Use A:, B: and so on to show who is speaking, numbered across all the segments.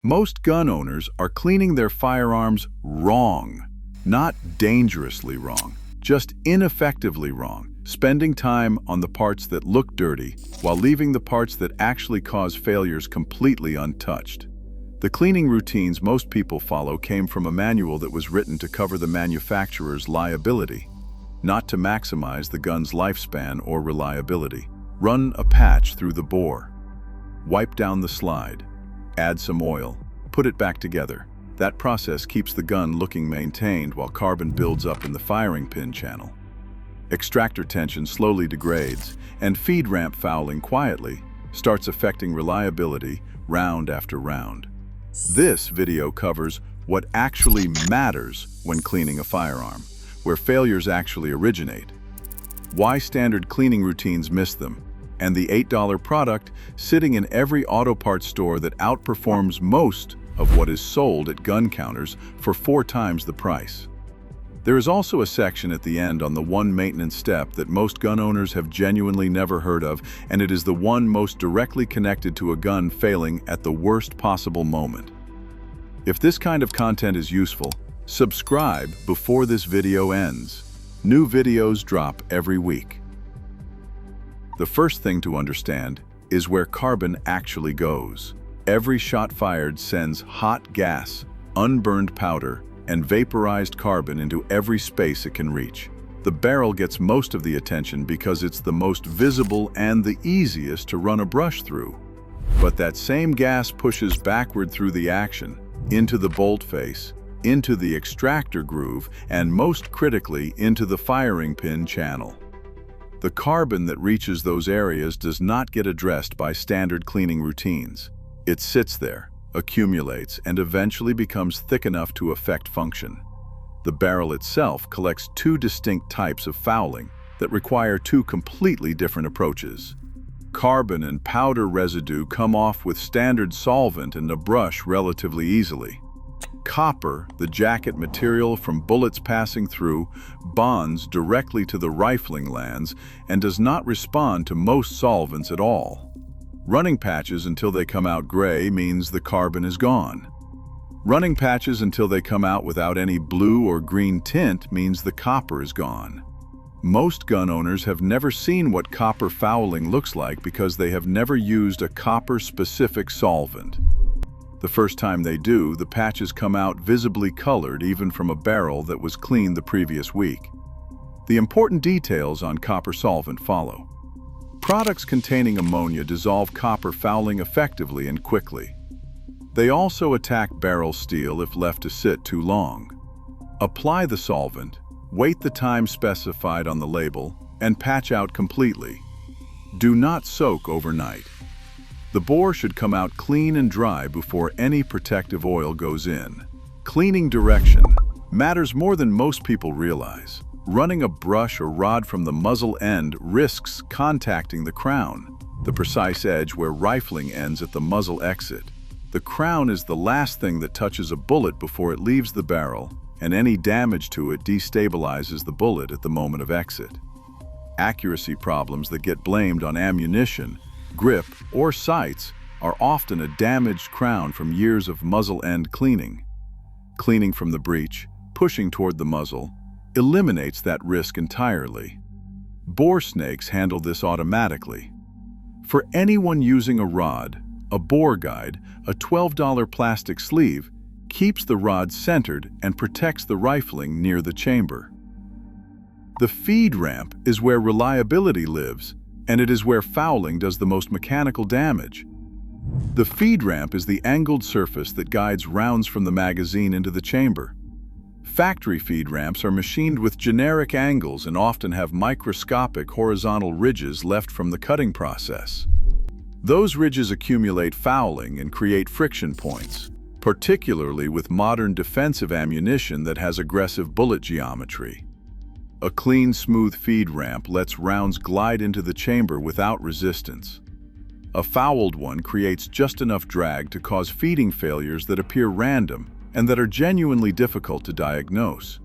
A: Most gun owners are cleaning their firearms wrong. Not dangerously wrong, just ineffectively wrong, spending time on the parts that look dirty while leaving the parts that actually cause failures completely untouched. The cleaning routines most people follow came from a manual that was written to cover the manufacturer's liability, not to maximize the gun's lifespan or reliability. Run a patch through the bore. Wipe down the slide. Add some oil. Put it back together. That process keeps the gun looking maintained while carbon builds up in the firing pin channel. Extractor tension slowly degrades, and feed ramp fouling quietly starts affecting reliability round after round. This video covers what actually matters when cleaning a firearm, where failures actually originate, why standard cleaning routines miss them, and the $8 product sitting in every auto parts store that outperforms most of what is sold at gun counters for 4 times the price. There is also a section at the end on the one maintenance step that most gun owners have genuinely never heard of, and it is the one most directly connected to a gun failing at the worst possible moment. If this kind of content is useful, subscribe before this video ends. New videos drop every week. The first thing to understand is where carbon actually goes. Every shot fired sends hot gas, unburned powder, and vaporized carbon into every space it can reach. The barrel gets most of the attention because it's the most visible and the easiest to run a brush through. But that same gas pushes backward through the action, into the bolt face, into the extractor groove, and most critically, into the firing pin channel. The carbon that reaches those areas does not get addressed by standard cleaning routines. It sits there, accumulates, and eventually becomes thick enough to affect function. The barrel itself collects 2 distinct types of fouling that require 2 completely different approaches. Carbon and powder residue come off with standard solvent and a brush relatively easily. Copper, the jacket material from bullets passing through, bonds directly to the rifling lands and does not respond to most solvents at all. Running patches until they come out gray means the carbon is gone. Running patches until they come out without any blue or green tint means the copper is gone. Most gun owners have never seen what copper fouling looks like because they have never used a copper-specific solvent. The first time they do, the patches come out visibly colored even from a barrel that was cleaned the previous week. The important details on copper solvent follow. Products containing ammonia dissolve copper fouling effectively and quickly. They also attack barrel steel if left to sit too long. Apply the solvent, wait the time specified on the label, and patch out completely. Do not soak overnight. The bore should come out clean and dry before any protective oil goes in. Cleaning direction matters more than most people realize. Running a brush or rod from the muzzle end risks contacting the crown, the precise edge where rifling ends at the muzzle exit. The crown is the last thing that touches a bullet before it leaves the barrel, and any damage to it destabilizes the bullet at the moment of exit. Accuracy problems that get blamed on ammunition, grip, or sights are often a damaged crown from years of muzzle end cleaning. Cleaning from the breech, pushing toward the muzzle, eliminates that risk entirely. Bore snakes handle this automatically. For anyone using a rod, a bore guide, a $12 plastic sleeve keeps the rod centered and protects the rifling near the chamber. The feed ramp is where reliability lives, and it is where fouling does the most mechanical damage. The feed ramp is the angled surface that guides rounds from the magazine into the chamber. Factory feed ramps are machined with generic angles and often have microscopic horizontal ridges left from the cutting process. Those ridges accumulate fouling and create friction points, particularly with modern defensive ammunition that has aggressive bullet geometry. A clean, smooth feed ramp lets rounds glide into the chamber without resistance. A fouled one creates just enough drag to cause feeding failures that appear random and that are genuinely difficult to diagnose.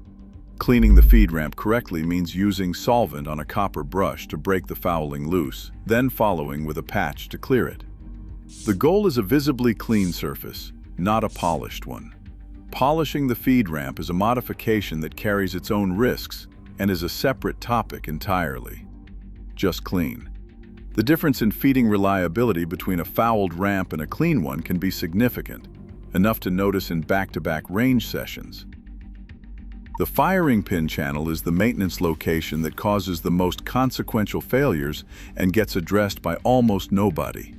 A: Cleaning the feed ramp correctly means using solvent on a copper brush to break the fouling loose, then following with a patch to clear it. The goal is a visibly clean surface, not a polished one. Polishing the feed ramp is a modification that carries its own risks and is a separate topic entirely. Just clean. The difference in feeding reliability between a fouled ramp and a clean one can be significant, enough to notice in back-to-back range sessions. The firing pin channel is the maintenance location that causes the most consequential failures and gets addressed by almost nobody.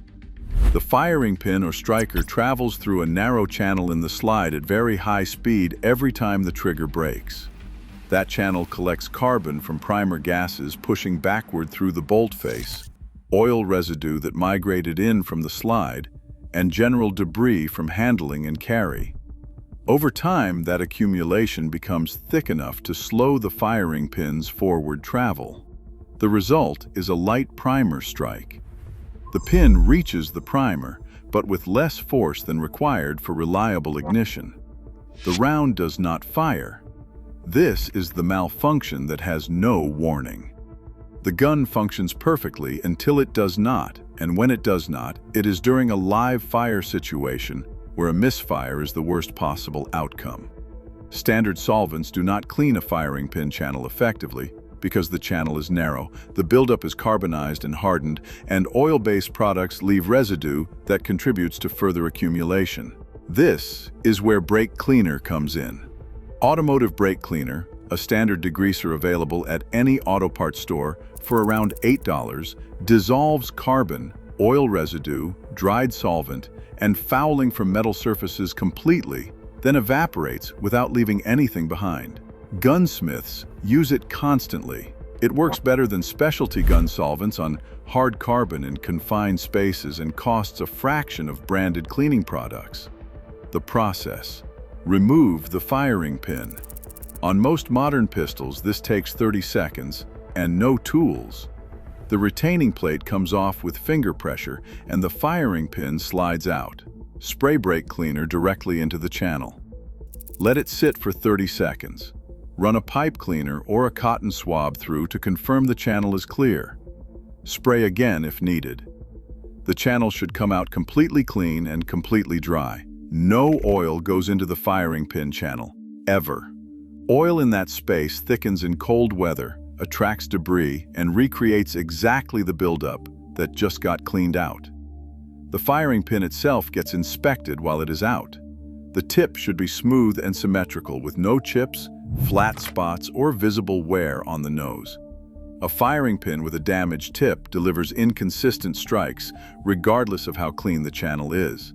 A: The firing pin or striker travels through a narrow channel in the slide at very high speed every time the trigger breaks. That channel collects carbon from primer gases pushing backward through the bolt face, oil residue that migrated in from the slide, and general debris from handling and carry. Over time, that accumulation becomes thick enough to slow the firing pin's forward travel. The result is a light primer strike. The pin reaches the primer, but with less force than required for reliable ignition. The round does not fire. This is the malfunction that has no warning. The gun functions perfectly until it does not, and when it does not, it is during a live fire situation where a misfire is the worst possible outcome. Standard solvents do not clean a firing pin channel effectively because the channel is narrow, the buildup is carbonized and hardened, and oil-based products leave residue that contributes to further accumulation. This is where brake cleaner comes in. Automotive brake cleaner, a standard degreaser available at any auto parts store for around $8, dissolves carbon, oil residue, dried solvent, and fouling from metal surfaces completely, then evaporates without leaving anything behind. Gunsmiths use it constantly. It works better than specialty gun solvents on hard carbon in confined spaces and costs a fraction of branded cleaning products. The process: remove the firing pin. On most modern pistols, this takes 30 seconds and no tools. The retaining plate comes off with finger pressure and the firing pin slides out. Spray brake cleaner directly into the channel. Let it sit for 30 seconds. Run a pipe cleaner or a cotton swab through to confirm the channel is clear. Spray again if needed. The channel should come out completely clean and completely dry. No oil goes into the firing pin channel, ever. Oil in that space thickens in cold weather, attracts debris, and recreates exactly the buildup that just got cleaned out. The firing pin itself gets inspected while it is out. The tip should be smooth and symmetrical with no chips, flat spots, or visible wear on the nose. A firing pin with a damaged tip delivers inconsistent strikes regardless of how clean the channel is.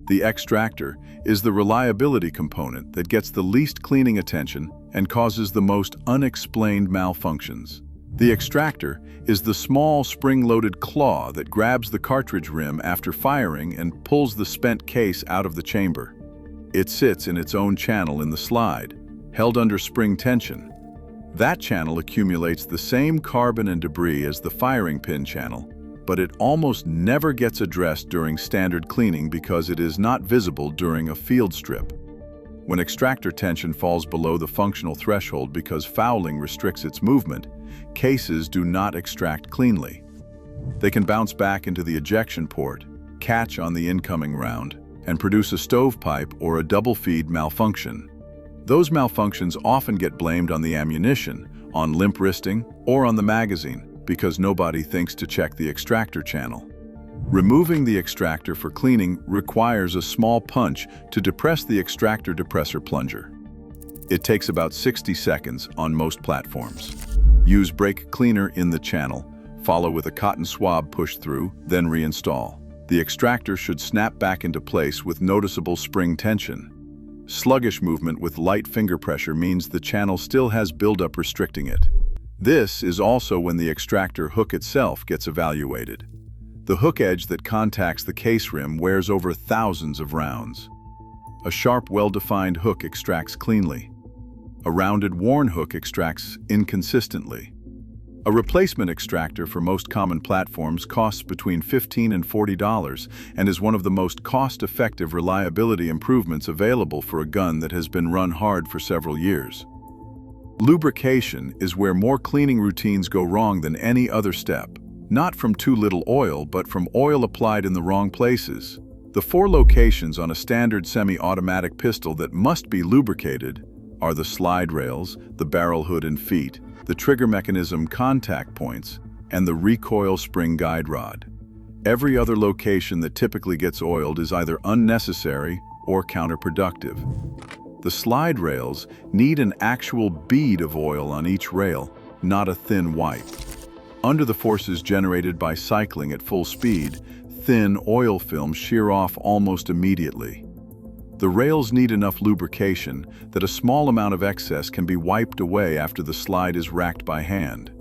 A: The extractor is the reliability component that gets the least cleaning attention and causes the most unexplained malfunctions. The extractor is the small spring-loaded claw that grabs the cartridge rim after firing and pulls the spent case out of the chamber. It sits in its own channel in the slide, held under spring tension. That channel accumulates the same carbon and debris as the firing pin channel, but it almost never gets addressed during standard cleaning because it is not visible during a field strip. When extractor tension falls below the functional threshold because fouling restricts its movement, cases do not extract cleanly. They can bounce back into the ejection port, catch on the incoming round, and produce a stovepipe or a double feed malfunction. Those malfunctions often get blamed on the ammunition, on limp wristing, or on the magazine, because nobody thinks to check the extractor channel. Removing the extractor for cleaning requires a small punch to depress the extractor depressor plunger. It takes about 60 seconds on most platforms. Use brake cleaner in the channel, follow with a cotton swab push through, then reinstall. The extractor should snap back into place with noticeable spring tension. Sluggish movement with light finger pressure means the channel still has buildup restricting it. This is also when the extractor hook itself gets evaluated. The hook edge that contacts the case rim wears over thousands of rounds. A sharp, well-defined hook extracts cleanly. A rounded, worn hook extracts inconsistently. A replacement extractor for most common platforms costs between $15 and $40 and is one of the most cost-effective reliability improvements available for a gun that has been run hard for several years. Lubrication is where more cleaning routines go wrong than any other step. Not from too little oil, but from oil applied in the wrong places. The 4 locations on a standard semi-automatic pistol that must be lubricated are the slide rails, the barrel hood and feet, the trigger mechanism contact points, and the recoil spring guide rod. Every other location that typically gets oiled is either unnecessary or counterproductive. The slide rails need an actual bead of oil on each rail, not a thin wipe. Under the forces generated by cycling at full speed, thin oil films shear off almost immediately. The rails need enough lubrication that a small amount of excess can be wiped away after the slide is racked by hand.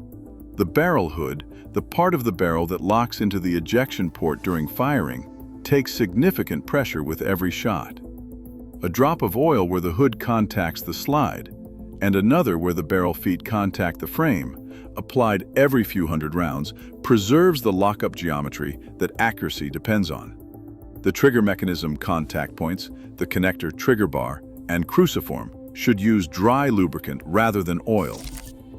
A: The barrel hood, the part of the barrel that locks into the ejection port during firing, takes significant pressure with every shot. A drop of oil where the hood contacts the slide, and another where the barrel feet contact the frame, applied every few hundred rounds, preserves the lockup geometry that accuracy depends on. The trigger mechanism contact points, the connector trigger bar, and cruciform should use dry lubricant rather than oil.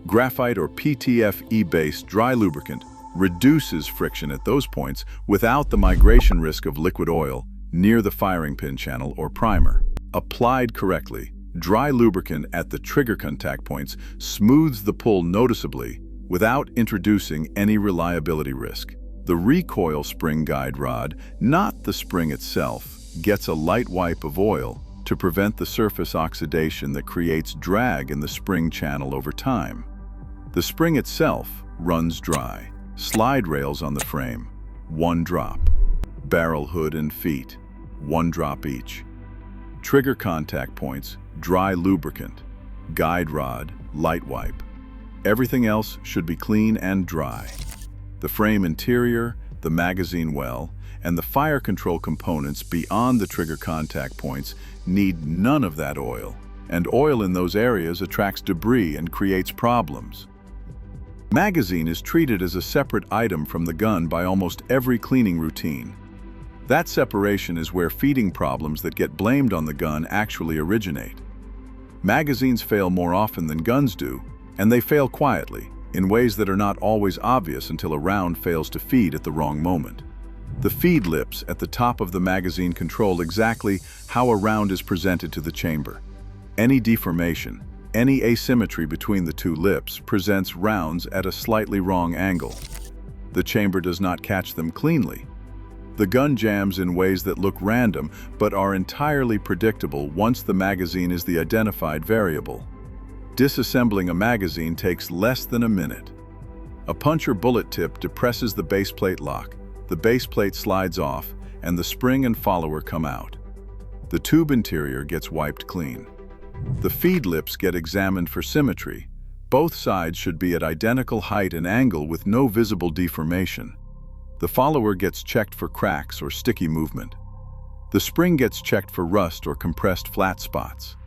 A: Graphite or PTFE-based dry lubricant reduces friction at those points without the migration risk of liquid oil near the firing pin channel or primer. Applied correctly, dry lubricant at the trigger contact points smooths the pull noticeably without introducing any reliability risk. The recoil spring guide rod, not the spring itself, gets a light wipe of oil to prevent the surface oxidation that creates drag in the spring channel over time. The spring itself runs dry. Slide rails on the frame, 1 drop. Barrel hood and feet, 1 drop each. Trigger contact points, dry lubricant. Guide rod, light wipe. Everything else should be clean and dry. The frame interior, the magazine well, and the fire control components beyond the trigger contact points need none of that oil, and oil in those areas attracts debris and creates problems. Magazine is treated as a separate item from the gun by almost every cleaning routine. That separation is where feeding problems that get blamed on the gun actually originate. Magazines fail more often than guns do, and they fail quietly, in ways that are not always obvious until a round fails to feed at the wrong moment. The feed lips at the top of the magazine control exactly how a round is presented to the chamber. Any deformation, any asymmetry between the 2 lips presents rounds at a slightly wrong angle. The chamber does not catch them cleanly. The gun jams in ways that look random but are entirely predictable once the magazine is the identified variable. Disassembling a magazine takes less than a minute. A punch or bullet tip depresses the base plate lock, the base plate slides off, and the spring and follower come out. The tube interior gets wiped clean. The feed lips get examined for symmetry. Both sides should be at identical height and angle with no visible deformation. The follower gets checked for cracks or sticky movement. The spring gets checked for rust or compressed flat spots.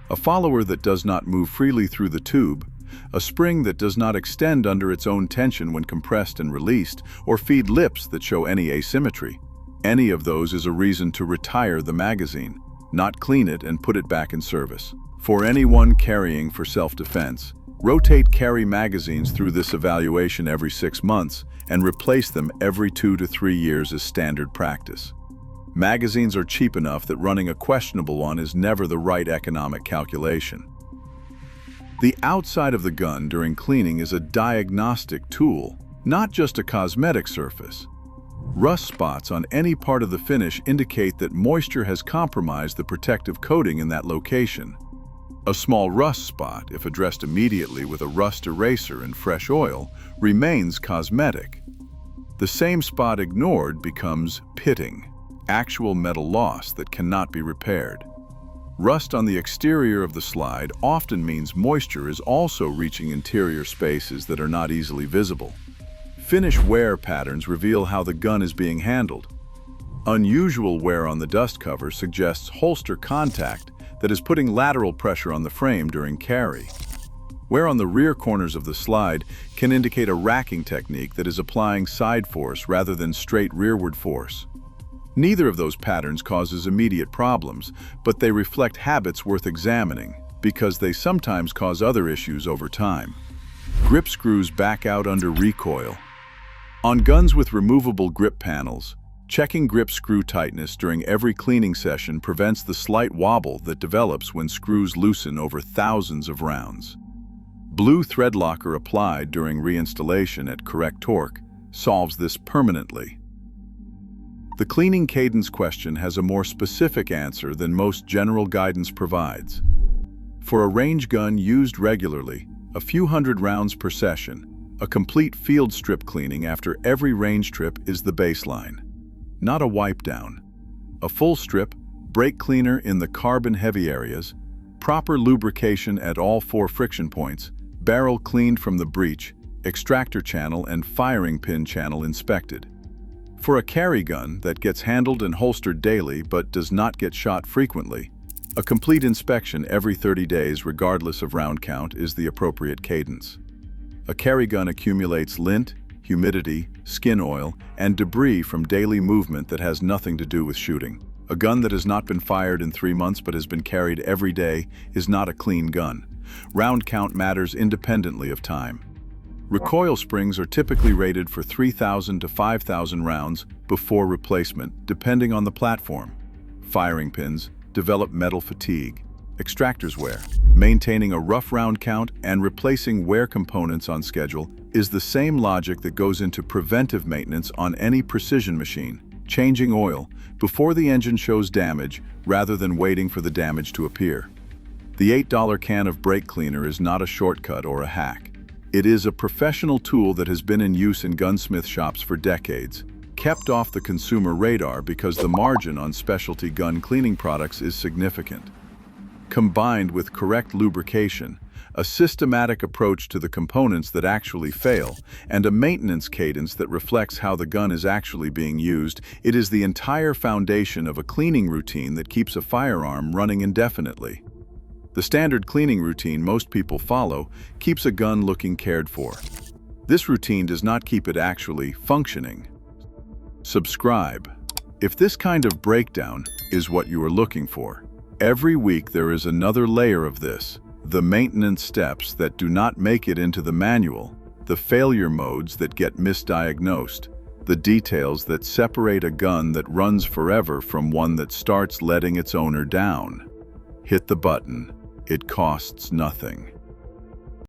A: A follower that does not move freely through the tube, a spring that does not extend under its own tension when compressed and released, or feed lips that show any asymmetry. Any of those is a reason to retire the magazine, not clean it and put it back in service. For anyone carrying for self-defense, rotate carry magazines through this evaluation every 6 months and replace them every 2 to 3 years as standard practice. Magazines are cheap enough that running a questionable one is never the right economic calculation. The outside of the gun during cleaning is a diagnostic tool, not just a cosmetic surface. Rust spots on any part of the finish indicate that moisture has compromised the protective coating in that location. A small rust spot, if addressed immediately with a rust eraser and fresh oil, remains cosmetic. The same spot ignored becomes pitting, actual metal loss that cannot be repaired. Rust on the exterior of the slide often means moisture is also reaching interior spaces that are not easily visible. Finish wear patterns reveal how the gun is being handled. Unusual wear on the dust cover suggests holster contact that is putting lateral pressure on the frame during carry. Wear on the rear corners of the slide can indicate a racking technique that is applying side force rather than straight rearward force. Neither of those patterns causes immediate problems, but they reflect habits worth examining because they sometimes cause other issues over time. Grip screws back out under recoil. On guns with removable grip panels, Checking grip screw tightness during every cleaning session prevents the slight wobble that develops when screws loosen over thousands of rounds. Blue thread locker applied during reinstallation at correct torque solves this permanently. The cleaning cadence question has a more specific answer than most general guidance provides. For a range gun used regularly, a few hundred rounds per session, a complete field strip cleaning after every range trip is the baseline, not a wipe down. A full strip, brake cleaner in the carbon-heavy areas, proper lubrication at all 4 friction points, barrel cleaned from the breech, extractor channel and firing pin channel inspected. For a carry gun that gets handled and holstered daily but does not get shot frequently, a complete inspection every 30 days regardless of round count is the appropriate cadence. A carry gun accumulates lint, humidity, skin oil, and debris from daily movement that has nothing to do with shooting. A gun that has not been fired in 3 months but has been carried every day is not a clean gun. Round count matters independently of time. Recoil springs are typically rated for 3,000 to 5,000 rounds before replacement, depending on the platform. Firing pins develop metal fatigue. Extractors wear. Maintaining a rough round count and replacing wear components on schedule is the same logic that goes into preventive maintenance on any precision machine, changing oil before the engine shows damage rather than waiting for the damage to appear. The $8 can of brake cleaner is not a shortcut or a hack. It is a professional tool that has been in use in gunsmith shops for decades, kept off the consumer radar because the margin on specialty gun cleaning products is significant. Combined with correct lubrication, a systematic approach to the components that actually fail, and a maintenance cadence that reflects how the gun is actually being used, it is the entire foundation of a cleaning routine that keeps a firearm running indefinitely. The standard cleaning routine most people follow keeps a gun looking cared for. This routine does not keep it actually functioning. Subscribe if this kind of breakdown is what you are looking for. Every week there is another layer of this, the maintenance steps that do not make it into the manual, the failure modes that get misdiagnosed, the details that separate a gun that runs forever from one that starts letting its owner down. Hit the button. It costs nothing.